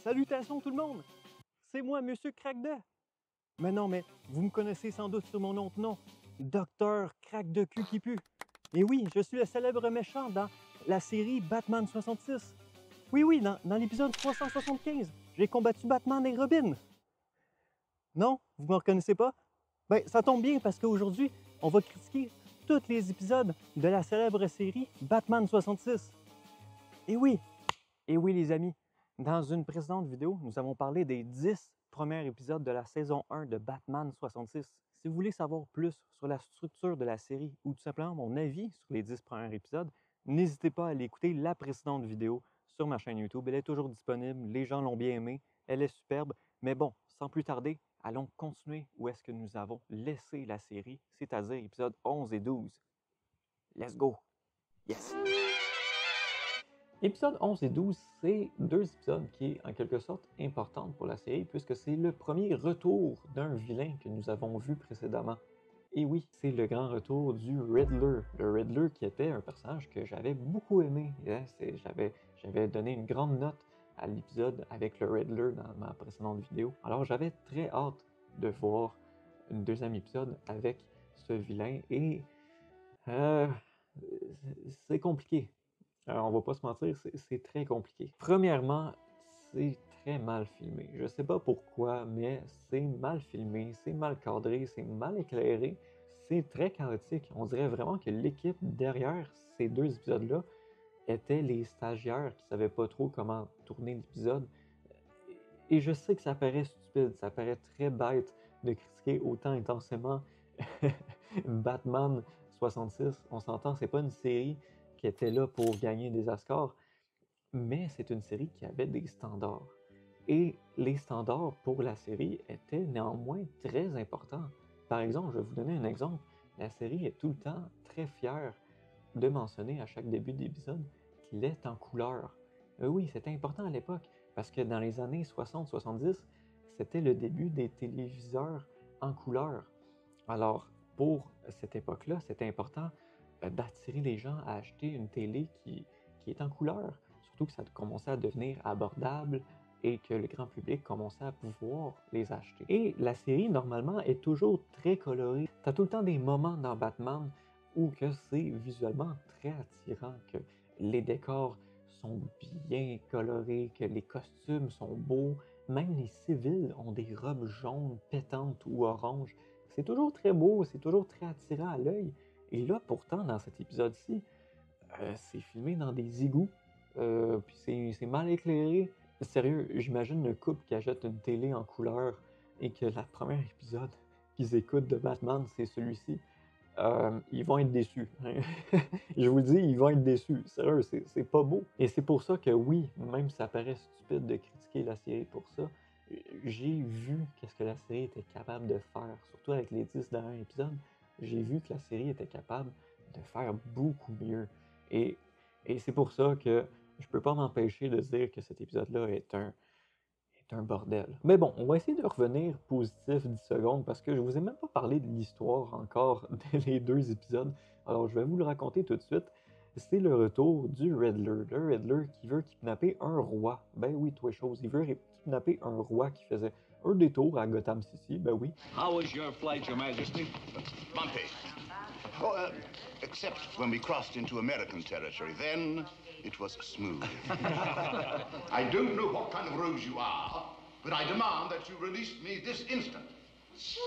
Salutations tout le monde! C'est moi, Monsieur Craque-de. Mais non, mais vous me connaissez sans doute sur mon autre nom, Docteur Craque-de-Cul qui pue. Et oui, je suis le célèbre méchant dans la série Batman 66. Oui, dans l'épisode 375, j'ai combattu Batman et Robin. Non? Vous me reconnaissez pas? Ben, ça tombe bien parce qu'aujourd'hui, on va critiquer tous les épisodes de la célèbre série Batman 66. Et oui, les amis, dans une précédente vidéo, nous avons parlé des 10 premiers épisodes de la saison 1 de Batman 66. Si vous voulez savoir plus sur la structure de la série ou tout simplement mon avis sur les 10 premiers épisodes, n'hésitez pas à aller écouter la précédente vidéo sur ma chaîne YouTube. Elle est toujours disponible, les gens l'ont bien aimée, elle est superbe. Mais bon, sans plus tarder, allons continuer où est-ce que nous avons laissé la série, c'est-à-dire épisodes 11 et 12. Let's go! Yes! Épisodes 11 et 12, c'est deux épisodes qui est en quelque sorte importants pour la série puisque c'est le premier retour d'un vilain que nous avons vu précédemment. Et oui, c'est le grand retour du Riddler. Le Riddler qui était un personnage que j'avais beaucoup aimé. J'avais donné une grande note à l'épisode avec le Riddler dans ma précédente vidéo. Alors j'avais très hâte de voir un deuxième épisode avec ce vilain et c'est compliqué. Alors, on va pas se mentir, c'est très compliqué. Premièrement, c'est très mal filmé. Je sais pas pourquoi, mais c'est mal filmé, c'est mal cadré, c'est mal éclairé, c'est très chaotique. On dirait vraiment que l'équipe derrière ces deux épisodes-là étaient les stagiaires qui savaient pas trop comment tourner l'épisode. Et je sais que ça paraît stupide, ça paraît très bête de critiquer autant intensément Batman 66. On s'entend, c'est pas une série qui était là pour gagner des Oscars, mais c'est une série qui avait des standards. Et les standards pour la série étaient néanmoins très importants. Par exemple, je vais vous donner un exemple. La série est tout le temps très fière de mentionner à chaque début d'épisode qu'il est en couleur. Oui, c'était important à l'époque, parce que dans les années 60-70, c'était le début des téléviseurs en couleur. Alors, pour cette époque-là, c'était important d'attirer les gens à acheter une télé qui est en couleur. Surtout que ça commençait à devenir abordable et que le grand public commençait à pouvoir les acheter. Et la série, normalement, est toujours très colorée. Tu as tout le temps des moments dans Batman où que c'est visuellement très attirant, que les décors sont bien colorés, que les costumes sont beaux. Même les civils ont des robes jaunes, pétantes ou oranges. C'est toujours très beau, c'est toujours très attirant à l'œil. Et là, pourtant, dans cet épisode-ci, c'est filmé dans des égouts, puis c'est mal éclairé. Sérieux, j'imagine le couple qui achète une télé en couleur et que le premier épisode qu'ils écoutent de Batman, c'est celui-ci. Ils vont être déçus. Je vous le dis, ils vont être déçus. Sérieux, c'est pas beau. Et c'est pour ça que oui, même si ça paraît stupide de critiquer la série pour ça, j'ai vu qu'est-ce que la série était capable de faire, surtout avec les 10 derniers épisodes. J'ai vu que la série était capable de faire beaucoup mieux. Et c'est pour ça que je peux pas m'empêcher de dire que cet épisode-là est un bordel. Mais bon, on va essayer de revenir positif 10 secondes parce que je vous ai même pas parlé de l'histoire encore des deux épisodes. Alors je vais vous le raconter tout de suite. C'est le retour du Riddler. Le Riddler qui veut kidnapper un roi. Ben oui, toi chose, il veut kidnapper un roi qui faisait un détour à Gotham City, ben oui. How was your flight, Your Majesty? Bumpy. Oh, except when we crossed into American territory. Then it was smooth. I don't know what kind of rose you are, but I demand that you release me this instant. Gee,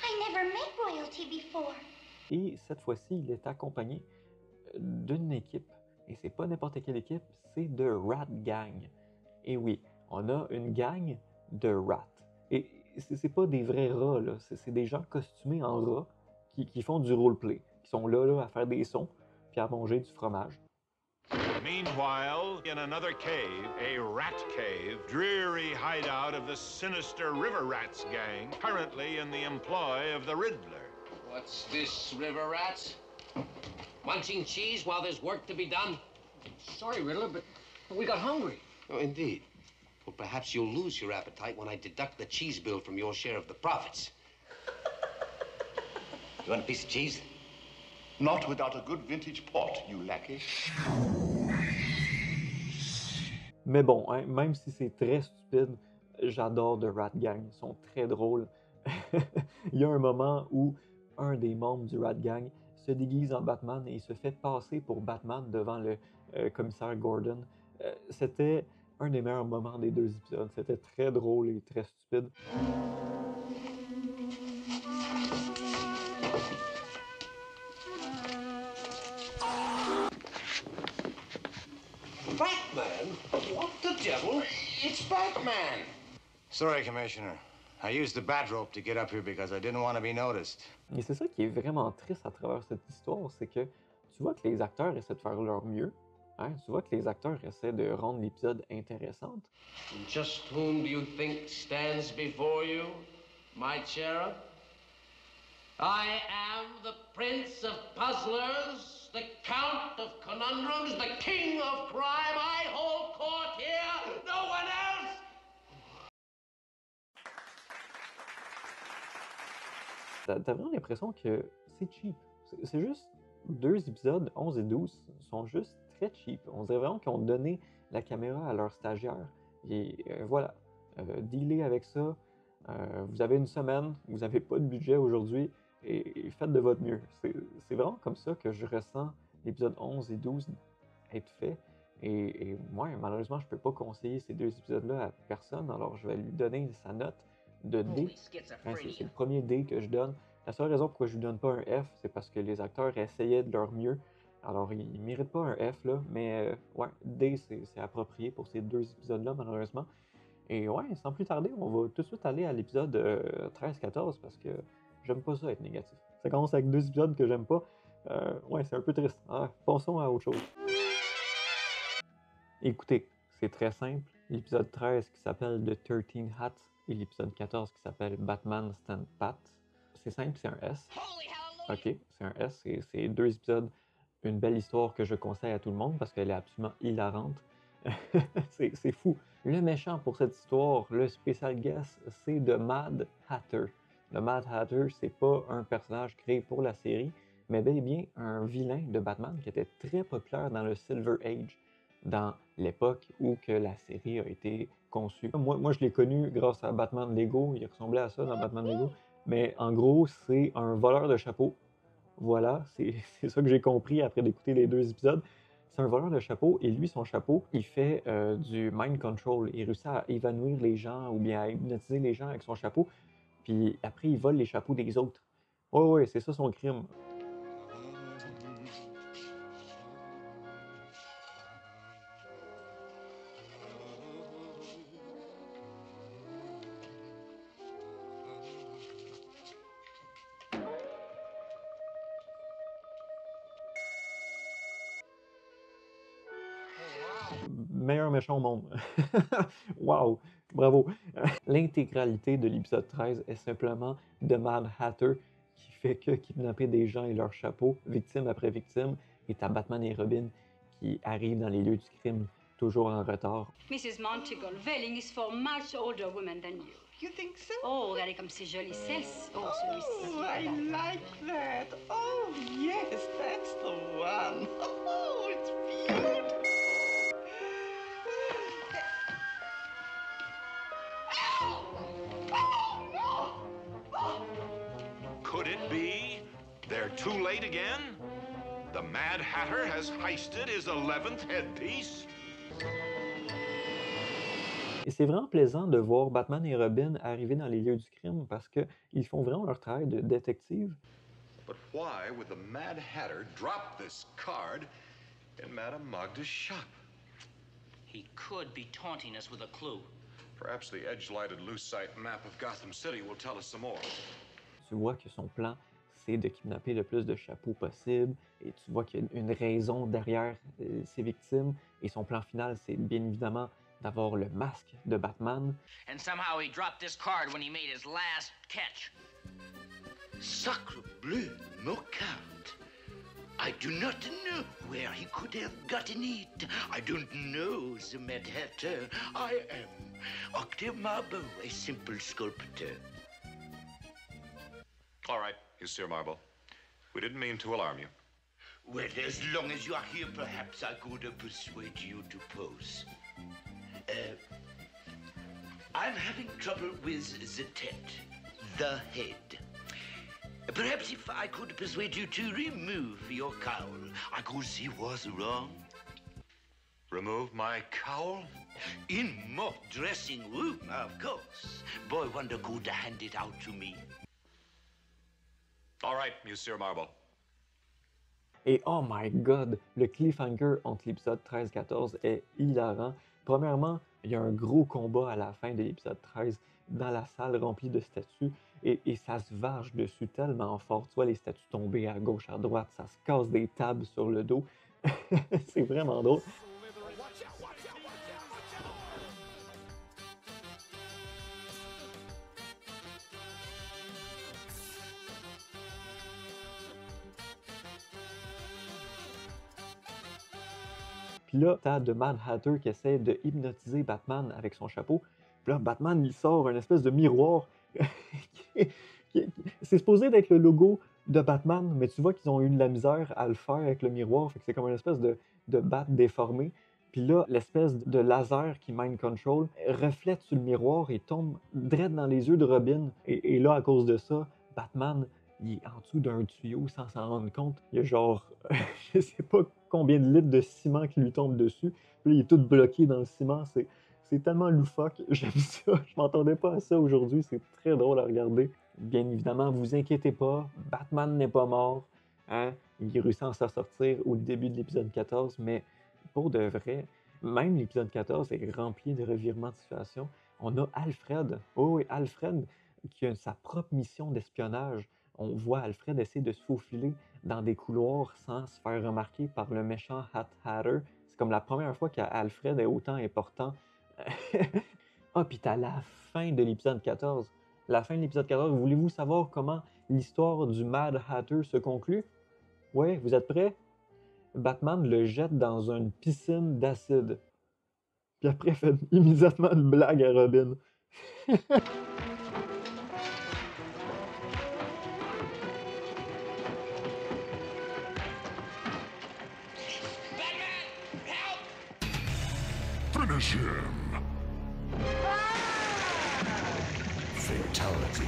I never met royalty before. Et cette fois-ci, il est accompagné d'une équipe. Et c'est pas n'importe quelle équipe, c'est de Rat Gang. Et oui, on a une gang de rats. Et c'est pas des vrais rats, là. C'est des gens costumés en rats qui font du roleplay, qui sont là à faire des sons, puis à manger du fromage. Meanwhile, in another cave, a rat cave, dreary hideout of the sinister River Rats gang, currently in the employ of the Riddler. What's this, River Rats? Munching cheese while there's work to be done? Sorry, Riddler, but we got hungry. Oh, indeed. Well, perhaps you'll lose your appetite when I deduct the cheese bill from your share of the profits. You want a piece of cheese? Not without a good vintage port, you lackey. Mais bon, hein, même si c'est très stupide, j'adore The Rat Gang. Ils sont très drôles. Il y a un moment où un des membres du Rat Gang se déguise en Batman et il se fait passer pour Batman devant le commissaire Gordon. C'était un des meilleurs moments des deux épisodes. C'était très drôle et très stupide. Batman? What the devil? It's Batman! Sorry, Commissioner. I used the bat rope to get up here because I didn't want to be noticed. Et c'est ça qui est vraiment triste à travers cette histoire, c'est que tu vois que les acteurs essaient de faire leur mieux. Hein? Tu vois que les acteurs essaient de rendre l'épisode intéressant. Just whom do you think stands before you, my cherub? I am the Prince of Puzzlers, the Count of Conundrums, the King of Crime. I hold court here, no one else! T'as vraiment l'impression que c'est cheap. C'est juste deux épisodes, 11 et 12, sont juste très cheap. On dirait vraiment qu'ils ont donné la caméra à leur stagiaire. Et voilà, dealez avec ça. Vous avez une semaine, vous n'avez pas de budget aujourd'hui, et faites de votre mieux. C'est vraiment comme ça que je ressens l'épisode 11 et 12 être fait. Et moi, malheureusement, je ne peux pas conseiller ces deux épisodes-là à personne, alors je vais lui donner sa note de D. Hein, c'est le premier D que je donne. La seule raison pourquoi je lui donne pas un F, c'est parce que les acteurs essayaient de leur mieux. Alors, ils ne méritent pas un F, là, mais ouais, D, c'est approprié pour ces deux épisodes-là, malheureusement. Et ouais, sans plus tarder, on va tout de suite aller à l'épisode 13-14, parce que j'aime pas ça être négatif. Ça commence avec deux épisodes que j'aime pas. Ouais, c'est un peu triste. Ah, passons à autre chose. Écoutez, c'est très simple. L'épisode 13 qui s'appelle The 13 Hats et l'épisode 14 qui s'appelle Batman Stand Pat. C'est simple, c'est un S. Ok, c'est un S. C'est deux épisodes, une belle histoire que je conseille à tout le monde parce qu'elle est absolument hilarante. C'est fou. Le méchant pour cette histoire, le spécial guest, c'est The Mad Hatter. Le Mad Hatter, c'est pas un personnage créé pour la série, mais bel et bien un vilain de Batman qui était très populaire dans le Silver Age, dans l'époque où que la série a été conçue. Moi, je l'ai connu grâce à Batman Lego. Il ressemblait à ça dans Batman Lego. Mais en gros, c'est un voleur de chapeau. Voilà, c'est ça que j'ai compris après d'écouter les deux épisodes. C'est un voleur de chapeau et lui, son chapeau, il fait du mind control. Il réussit à évanouir les gens ou bien à hypnotiser les gens avec son chapeau. Puis après, il vole les chapeaux des autres. Ouais, c'est ça son crime. Meilleur méchant au monde. Wow, bravo. L'intégralité de l'épisode 13 est simplement The Mad Hatter qui fait que kidnapper des gens et leurs chapeaux, victime après victime, et t'as Batman et Robin qui arrivent dans les lieux du crime, toujours en retard. Mrs. Monteagle, veiling is for much older women than you. You think so? Oh, regardez comme c'est joli. Celle-ci. Oh, celui-ci. Oh, I like that. Oh, yes, that's the one. Oh, it's beautiful. Could it be they're too late again? The Mad Hatter has heisted his 11th headpiece? Et c'est vraiment plaisant de voir Batman et Robin arriver dans les lieux du crime parce qu'ils font vraiment leur travail de détective. But why would the Mad Hatter drop this card in Madame Magda's shop? He could be taunting us with a clue. Perhaps the edge-lighted lucite map of Gotham City will tell us some more. Tu vois que son plan, c'est de kidnapper le plus de chapeaux possible, et tu vois qu'il y a une raison derrière ses victimes, et son plan final, c'est bien évidemment d'avoir le masque de Batman. And somehow he dropped this card when he made his last catch. Sacre bleu, no count. I do not know where he could have gotten it. I don't know the Mad Hatter. I am Octave Marble, a simple sculptor. All right, you Sir Marble. We didn't mean to alarm you. Well, as long as you are here, perhaps I could persuade you to pose. I'm having trouble with the the head. Perhaps if I could persuade you to remove your cowl, I could see what's wrong. Remove my cowl? In my dressing room, of course. Boy Wonder could hand it out to me. All right, Monsieur Marble. Et oh my god, le cliffhanger entre l'épisode 13-14 est hilarant. Premièrement, il y a un gros combat à la fin de l'épisode 13 dans la salle remplie de statues et ça se varge dessus tellement fort. Tu vois les statues tomber à gauche, à droite, ça se casse des tables sur le dos. C'est vraiment drôle. Puis là, t'as The Mad Hatter qui essaie de hypnotiser Batman avec son chapeau. Puis là, Batman, il sort une espèce de miroir. C'est supposé d'être le logo de Batman, mais tu vois qu'ils ont eu de la misère à le faire avec le miroir. Fait que c'est comme une espèce de bat déformé. Puis là, l'espèce de laser qui mind control reflète sur le miroir et tombe direct dans les yeux de Robin. Et là, à cause de ça, Batman, il est en dessous d'un tuyau sans s'en rendre compte. Il y a genre, je sais pas combien de litres de ciment qui lui tombe dessus. Puis là, il est tout bloqué dans le ciment. C'est tellement loufoque. J'aime ça. Je m'attendais pas à ça aujourd'hui. C'est très drôle à regarder. Bien évidemment, vous inquiétez pas. Batman n'est pas mort. Hein? Il réussit à s'en sortir au début de l'épisode 14. Mais pour de vrai, même l'épisode 14 est rempli de revirements de situation. On a Alfred. Oh oui, Alfred qui a sa propre mission d'espionnage. On voit Alfred essayer de se faufiler dans des couloirs sans se faire remarquer par le méchant Hatter. C'est comme la première fois qu'Alfred est autant important. Ah, puis t'as la fin de l'épisode 14. La fin de l'épisode 14, voulez-vous savoir comment l'histoire du Mad Hatter se conclut? Ouais, vous êtes prêts? Batman le jette dans une piscine d'acide. Puis après, il fait immédiatement une blague à Robin. Finish him! Fatality.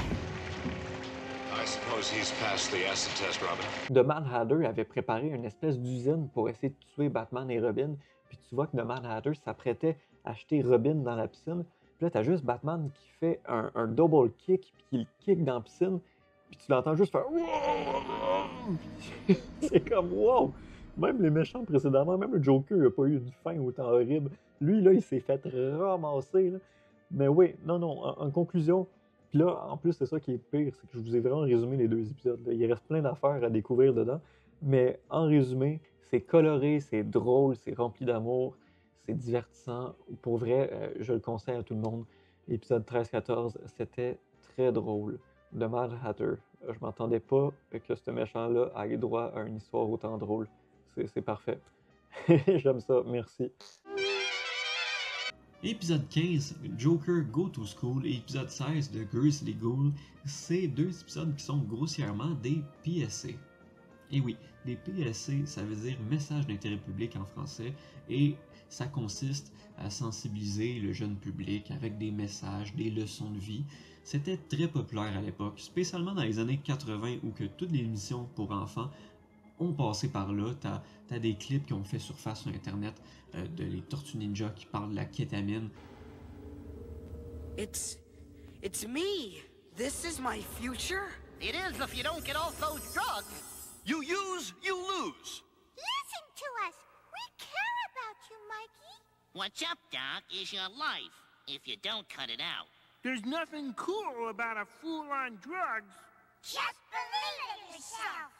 I suppose he's passed the acid test, Robin. The Mad Hatter avait préparé une espèce d'usine pour essayer de tuer Batman et Robin. Puis tu vois que The Mad Hatter s'apprêtait à jeter Robin dans la piscine. Puis là, t'as juste Batman qui fait un double kick, puis qui le kick dans la piscine. Puis tu l'entends juste faire... C'est comme wow! Même les méchants précédemment, même le Joker n'a pas eu une fin autant horrible. Lui, là, il s'est fait ramasser. Là. Mais oui, non, en conclusion, puis là, en plus, c'est ça qui est pire, c'est que je vous ai vraiment résumé les deux épisodes. Là. Il reste plein d'affaires à découvrir dedans. Mais en résumé, c'est coloré, c'est drôle, c'est rempli d'amour, c'est divertissant. Pour vrai, je le conseille à tout le monde. L'épisode 13-14, c'était très drôle. The Mad Hatter. Je m'attendais pas que ce méchant-là ait droit à une histoire autant drôle. C'est parfait. J'aime ça, merci. Épisode 15, Joker Go to School, et épisode 16 de Grizzly Ghoul, c'est deux épisodes qui sont grossièrement des PSC. Et oui, des PSC, ça veut dire message d'intérêt public en français, et ça consiste à sensibiliser le jeune public avec des messages, des leçons de vie. C'était très populaire à l'époque, spécialement dans les années 80 où que toutes les émissions pour enfants ont passé par là. T'as des clips qui ont fait surface sur Internet de les Tortues Ninja qui parlent de la kétamine. It's me. This is my future. It is if you don't get off those drugs. You use, you lose. Listen to us. We care about you, Mikey. What's up, Doc, is your life, if you don't cut it out. There's nothing cool about a fool on drugs. Just believe in yourself.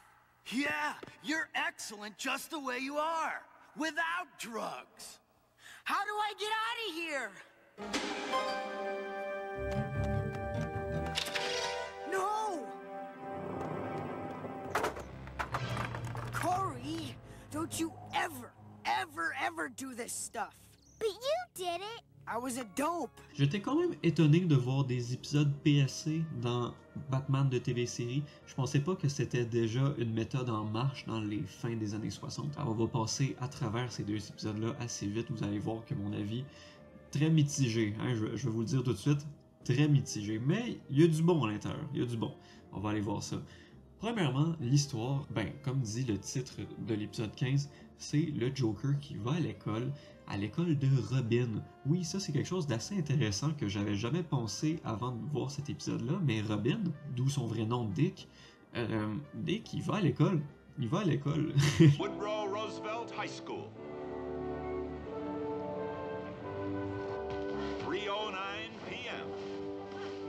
Yeah, you're excellent just the way you are, without drugs. How do I get out of here? No! Corey, don't you ever do this stuff. But you did it. I was a dope. J'étais quand même étonné de voir des épisodes PSC dans Batman de TV-série. Je pensais pas que c'était déjà une méthode en marche dans les fins des années 60. Alors on va passer à travers ces deux épisodes-là assez vite. Vous allez voir que mon avis très mitigé, hein, je vais vous le dire tout de suite, très mitigé, mais il y a du bon à l'intérieur, il y a du bon. On va aller voir ça. Premièrement, l'histoire, ben, comme dit le titre de l'épisode 15, c'est le Joker qui va à l'école de Robin. Oui, ça c'est quelque chose d'assez intéressant que j'avais jamais pensé avant de voir cet épisode-là, mais Robin, d'où son vrai nom Dick, Dick, il va à l'école. Il va à l'école. Woodrow Roosevelt High School. 3:09 p.m.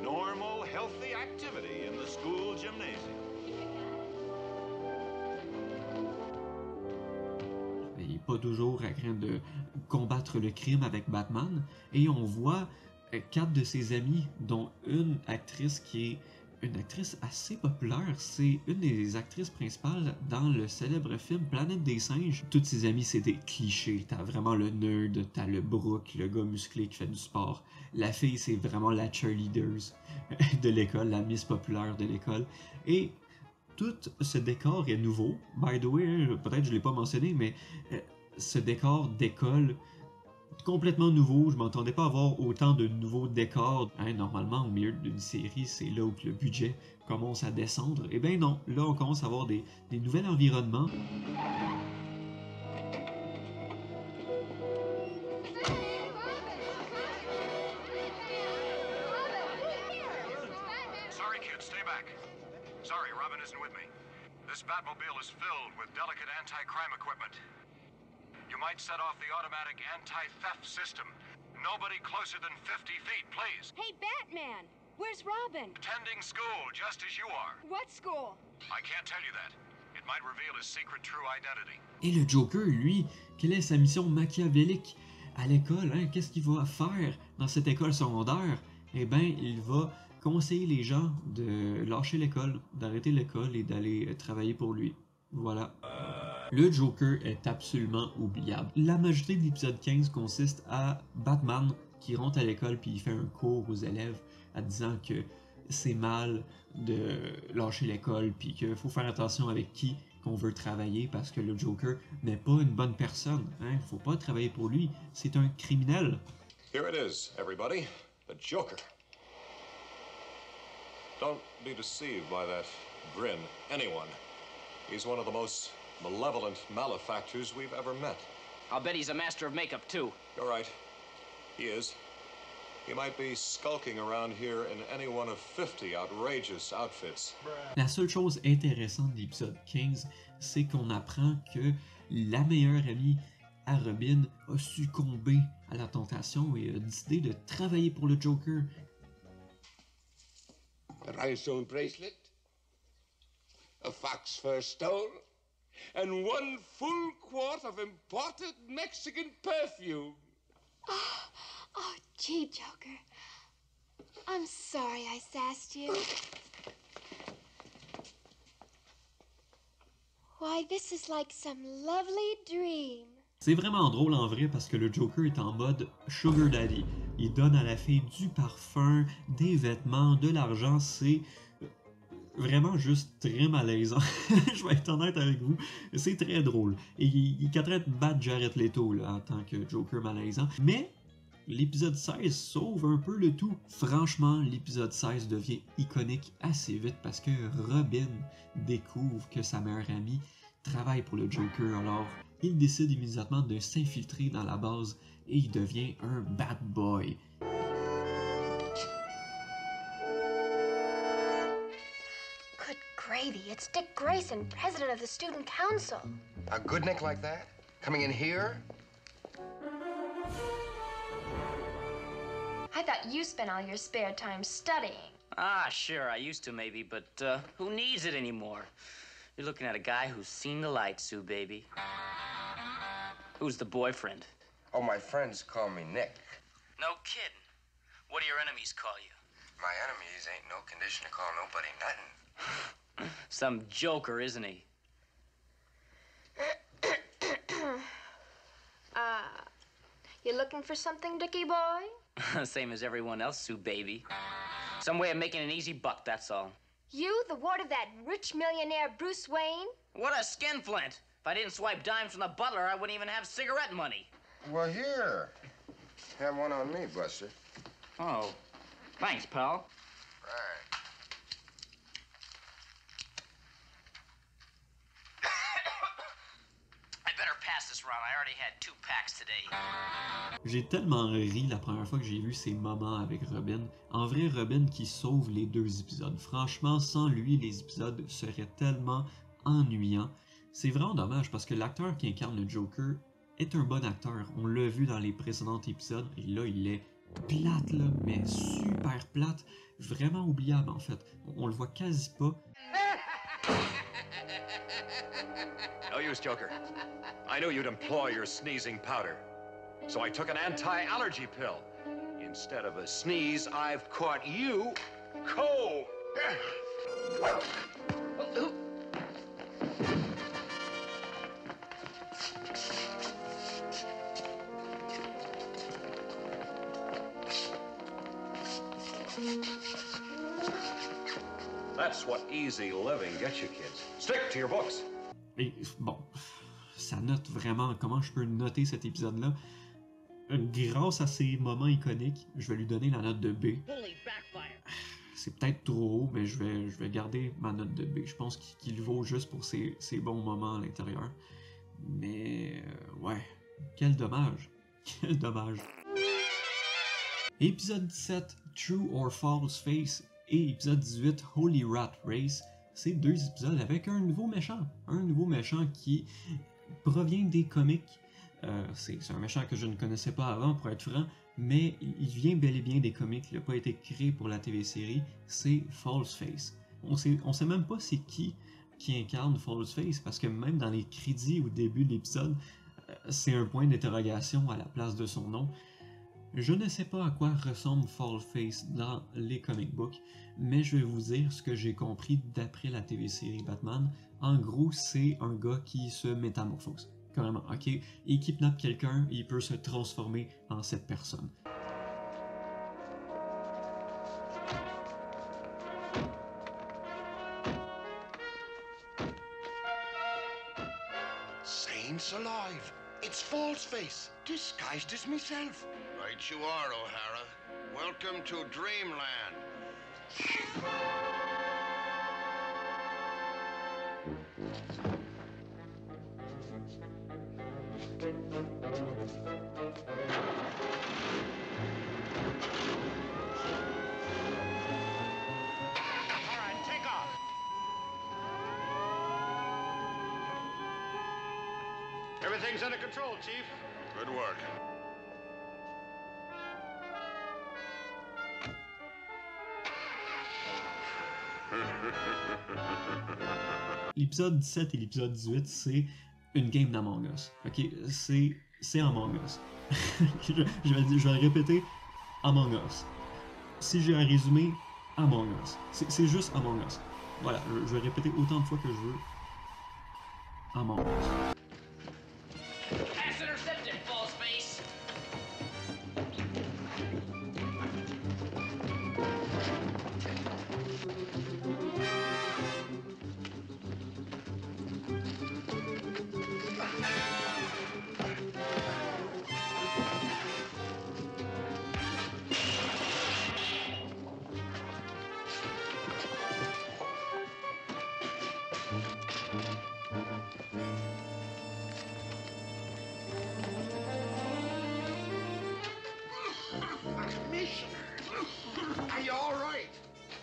Normal, healthy activity in the school gymnasium. Il n'est pas toujours à craindre de combattre le crime avec Batman. Et on voit 4 de ses amis, dont une actrice qui est une actrice assez populaire. C'est une des actrices principales dans le célèbre film Planète des singes. Toutes ses amies, c'est des clichés. T'as vraiment le nerd, t'as le Brooke, le gars musclé qui fait du sport. La fille, c'est vraiment la cheerleader de l'école, la miss populaire de l'école. Et tout ce décor est nouveau. By the way, peut-être je ne l'ai pas mentionné, mais ce décor d'école complètement nouveau. Je m'attendais pas à avoir autant de nouveaux décors. Hein, normalement, au milieu d'une série, c'est là où le budget commence à descendre. Eh bien non, là on commence à avoir des nouveaux environnements. Sorry, kids, stay back. Sorry, Robin isn't with me. This Batmobile is filled with delicate anti-crime equipment. You might set off the automatic anti-theft system. Nobody closer than 50 feet, please. Hey, Batman! Where's Robin? Attending school, just as you are. What school? I can't tell you that. It might reveal his secret true identity. Et le Joker, lui, quelle est sa mission machiavélique à l'école? Hein? Qu'est-ce qu'il va faire dans cette école secondaire? Eh bien, il va conseiller les gens de lâcher l'école, d'arrêter l'école et d'aller travailler pour lui. Voilà. Le Joker est absolument oubliable. La majorité de l'épisode 15 consiste à Batman qui rentre à l'école puis il fait un cours aux élèves en disant que c'est mal de lâcher l'école puis qu'il faut faire attention avec qui qu'on veut travailler parce que le Joker n'est pas une bonne personne. Hein? Faut pas travailler pour lui, c'est un criminel. Here it is, everybody. The Joker. Don't be deceived by that grin, anyone. He's one of the most malevolent malefactors we've ever met. I'll bet he's a master of makeup, too. You're right. He is. He might be skulking around here in any one of 50 outrageous outfits. La seule chose intéressante de l'épisode 15, c'est qu'on apprend que la meilleure amie à Robin a succombé à la tentation et a décidé de travailler pour le Joker. A rhinestone bracelet, a fox fur stole, and 1 full quart of imported Mexican perfume. Oh, gee, Joker. I'm sorry I sassed you. Why, this is like some lovely dream. C'est vraiment drôle en vrai parce que le Joker est en mode Sugar Daddy. Il donne à la fille du parfum, des vêtements, de l'argent. C'est vraiment juste très malaisant. Je vais être honnête avec vous. C'est très drôle. Et il est en train de battre Jared Leto là, en tant que Joker malaisant. Mais l'épisode 16 sauve un peu le tout. Franchement, l'épisode 16 devient iconique assez vite parce que Robin découvre que sa meilleure amie travaille pour le Joker. Alors, il décide immédiatement de s'infiltrer dans la base et il devient un bad boy. Good gravy, it's Dick Grayson, president of the student council. A good Nick like that? Coming in here? I thought you spent all your spare time studying. Ah, sure, I used to maybe, but who needs it anymore? You're looking at a guy who's seen the light, Sue, baby. Who's the boyfriend? Oh, my friends call me Nick. No kidding. What do your enemies call you? My enemies ain't no condition to call nobody nothing. Some joker, isn't he? You looking for something, Dickie boy? Same as everyone else, Sue, baby. Some way of making an easy buck, that's all. You, the ward of that rich millionaire Bruce Wayne? What a skinflint! If I didn't swipe dimes from the butler, I wouldn't even have cigarette money. Well, here. Have one on me, Buster. Oh, thanks, pal. Right. I better pass this round. I already had 2 packs today. J'ai tellement ri la première fois que j'ai vu ces moments avec Robin. En vrai, Robin qui sauve les 2 épisodes. Franchement, sans lui, les épisodes seraient tellement ennuyants. C'est vraiment dommage parce que l'acteur qui incarne le Joker est un bon acteur. On l'a vu dans les précédents épisodes et là, il est plate, là, mais super plate. Vraiment oubliable, en fait. On le voit quasi pas. No use, Joker. I knew you'd employ your sneezing powder. So I took an anti-allergy pill. Instead of a sneeze, I've caught you cold. That's what easy living gets you, kids. Stick to your books. Et bon, ça note vraiment comment je peux noter cet épisode-là. Grâce à ces moments iconiques, je vais lui donner la note de B. C'est peut-être trop haut, mais je vais garder ma note de B. Je pense qu'il vaut juste pour ces bons moments à l'intérieur. Mais ouais, quel dommage. Quel dommage. Épisode 17, True or False Face, et épisode 18, Holy Rat Race. C'est 2 épisodes avec un nouveau méchant. Un nouveau méchant qui provient des comics. C'est un méchant que je ne connaissais pas avant, pour être franc, mais il vient bel et bien des comics. Il n'a pas été créé pour la TV-série. C'est Falseface. On sait même pas c'est qui incarne Falseface, parce que même dans les crédits au début de l'épisode, c'est un point d'interrogation à la place de son nom. Je ne sais pas à quoi ressemble Falseface dans les comic books, mais je vais vous dire ce que j'ai compris d'après la TV-série Batman. En gros, c'est un gars qui se métamorphose. Carrément, ok? Il kidnappe quelqu'un et il peut se transformer en cette personne. Saints alive! It's Falseface, disguised as myself. Right you are, O'Hara. Welcome to Dreamland. Everything's under control, Chief. Good work. L'épisode 17 et l'épisode 18, c'est une game d'Among Us. Ok, c'est Among Us. je vais le répéter, Among Us. Si j'ai à résumer, Among Us. C'est juste Among Us. Voilà, je vais répéter autant de fois que je veux. Among Us. Pass intercepted, Falseface. Are you all right?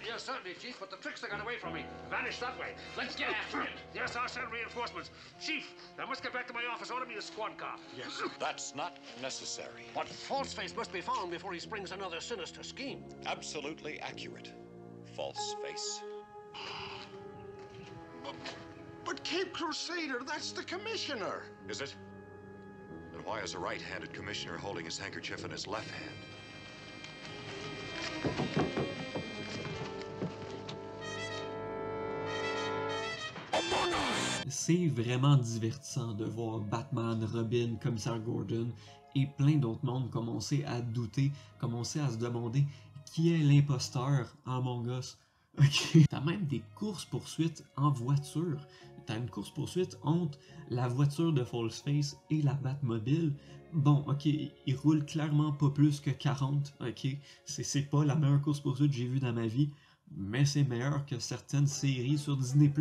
Yes, certainly, Chief, but the trickster got away from me. Vanished that way. Let's get after him. Yes, I'll send reinforcements. Chief, I must get back to my office. Order me a squad car. Yes, that's not necessary. But Falseface must be found before he springs another sinister scheme. Absolutely accurate. False face. But Cape Crusader, that's the commissioner. Is it? Then why is a right-handed commissioner holding his handkerchief in his left hand? C'est vraiment divertissant de voir Batman, Robin, Commissaire Gordon et plein d'autres mondes commencer à douter, commencer à se demander qui est l'imposteur en Among Us. Ok. T'as même des courses-poursuites en voiture. t'as une course-poursuite entre la voiture de Falseface et la Batmobile. Bon, ok, il roule clairement pas plus que 40, ok, c'est pas la meilleure course-poursuite que j'ai vue dans ma vie, mais c'est meilleur que certaines séries sur Disney+.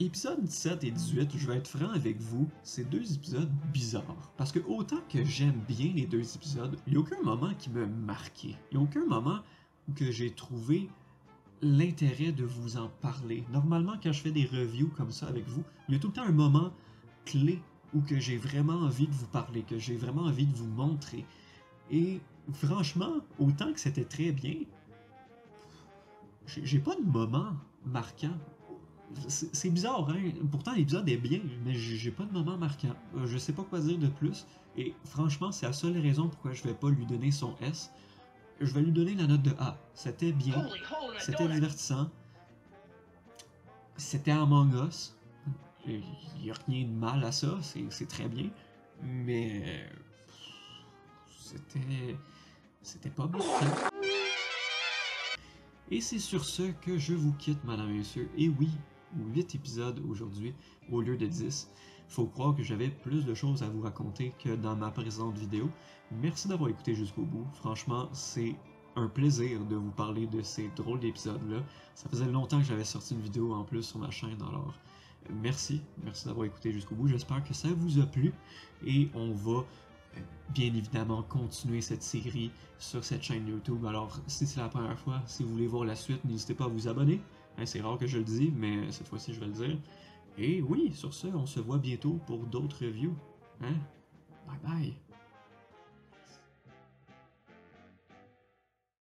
Épisodes 17 et 18, je vais être franc avec vous, c'est deux épisodes bizarres. Parce que autant que j'aime bien les deux épisodes, il n'y a aucun moment qui me marquait. Il n'y a aucun moment où que j'ai trouvé l'intérêt de vous en parler. Normalement, quand je fais des reviews comme ça avec vous, il y a tout le temps un moment clé où que j'ai vraiment envie de vous parler, que j'ai vraiment envie de vous montrer. Et franchement, autant que c'était très bien, j'ai pas de moment marquant. C'est bizarre, hein? Pourtant l'épisode est bien, mais j'ai pas de moment marquant. Je sais pas quoi dire de plus, et franchement, c'est la seule raison pourquoi je vais pas lui donner son S. Je vais lui donner la note de A. C'était bien, c'était divertissant, c'était Among Us. Il y a rien de mal à ça, c'est très bien, mais c'était pas marquant. Et c'est sur ce que je vous quitte, madame et messieurs. Et oui, 8 épisodes aujourd'hui au lieu de 10. Faut croire que j'avais plus de choses à vous raconter que dans ma présente vidéo. Merci d'avoir écouté jusqu'au bout. Franchement, c'est un plaisir de vous parler de ces drôles d'épisodes-là. Ça faisait longtemps que j'avais sorti une vidéo en plus sur ma chaîne, alors merci d'avoir écouté jusqu'au bout. J'espère que ça vous a plu et on va bien évidemment continuer cette série sur cette chaîne YouTube. Alors si c'est la première fois, si vous voulez voir la suite, n'hésitez pas à vous abonner. Hein, c'est rare que je le dise, mais cette fois-ci je vais le dire. Et oui, sur ce, on se voit bientôt pour d'autres reviews. Hein? Bye bye!